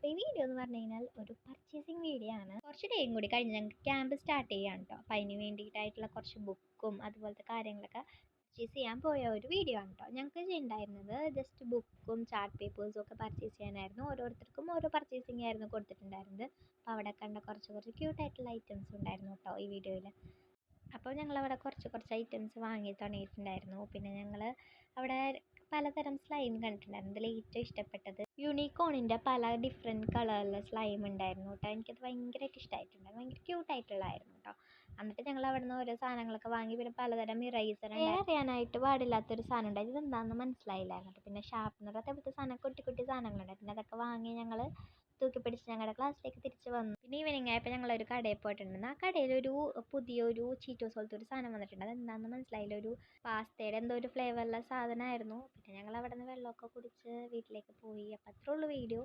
ഈ വീഡിയോ എന്ന് പറഞ്ഞു കഴിഞ്ഞാൽ ഒരു പർച്ചേസിങ് വീഡിയോ ആണ്. കുറച്ച് ഡേയും കൂടി കഴിഞ്ഞ് ഞങ്ങൾക്ക് ക്യാമ്പ് സ്റ്റാർട്ട് ചെയ്യാൻ കേട്ടോ. അപ്പം അതിന് വേണ്ടിയിട്ടായിട്ടുള്ള കുറച്ച് ബുക്കും അതുപോലത്തെ കാര്യങ്ങളൊക്കെ പർച്ചേസ് ചെയ്യാൻ പോയ ഒരു വീഡിയോ ആണ് കേട്ടോ. ഞങ്ങൾക്ക് ഉണ്ടായിരുന്നത് ജസ്റ്റ് ബുക്കും ചാർട്ട് പേപ്പേഴ്സും ഒക്കെ പർച്ചേസ് ചെയ്യാനായിരുന്നു. ഓരോരുത്തർക്കും ഓരോ പർച്ചേസിങ് ആയിരുന്നു കൊടുത്തിട്ടുണ്ടായിരുന്നത്. അപ്പോൾ അവിടെ കണ്ട കുറച്ച് ക്യൂട്ടായിട്ടുള്ള ഐറ്റംസ് ഉണ്ടായിരുന്നു കേട്ടോ ഈ വീഡിയോയിൽ. അപ്പോൾ ഞങ്ങളവിടെ കുറച്ച് ഐറ്റംസ് വാങ്ങി തുടങ്ങിയിട്ടുണ്ടായിരുന്നു. പിന്നെ ഞങ്ങൾ അവിടെ പലതരം സ്ലൈം കണ്ടിട്ടുണ്ടായിരുന്നു. അതിൽ ഏറ്റവും ഇഷ്ടപ്പെട്ടത് യൂണിക്കോണിൻ്റെ പല ഡിഫറെൻറ്റ് കളറിലെ സ്ലൈം ഉണ്ടായിരുന്നു കേട്ടോ. എനിക്കത് ഭയങ്കരമായിട്ട് ഇഷ്ടമായിട്ടുണ്ടായിരുന്നു. ഭയങ്കര ക്യൂട്ടായിട്ടുള്ളതായിരുന്നു കേട്ടോ. എന്നിട്ട് ഞങ്ങൾ അവിടെ നിന്ന് ഓരോ സാധനങ്ങളൊക്കെ വാങ്ങി. പിന്നെ പലതരം ഇറൈസർ അറിയാനായിട്ട് പാടില്ലാത്തൊരു സാധനം ഉണ്ടായി. ഇതെന്താണെന്ന് മനസ്സിലായില്ലായിരുന്നു. പിന്നെ ഷാർപ്പ്നർ അതേപോലത്തെ സാധനം കുട്ടി സാധനങ്ങളുണ്ടായിരുന്നു. പിന്നെ അതൊക്കെ വാങ്ങി ഞങ്ങൾ തൂക്കി പിടിച്ച് ഞങ്ങളുടെ ക്ലാസ്സിലേക്ക് തിരിച്ച് വന്നു. പിന്നെ ഈവനിങ് ആയപ്പോൾ ഞങ്ങളൊരു കടയിൽ പോയിട്ടുണ്ടായിരുന്നു. ആ കടയിലൊരു പുതിയൊരു ചീറ്റോസ് പോലത്തെ ഒരു സാധനം വന്നിട്ടുണ്ട്. അതെന്താണെന്ന് മനസ്സിലായില്ല. ഒരു പാസ്തയുടെ എന്തോ ഒരു ഫ്ലേവറുള്ള സാധനമായിരുന്നു. പിന്നെ ഞങ്ങൾ അവിടെ നിന്ന് വെള്ളമൊക്കെ കുടിച്ച് വീട്ടിലേക്ക് പോയി. അപ്പോൾ അത്രേ ഉള്ളൂ വീഡിയോ.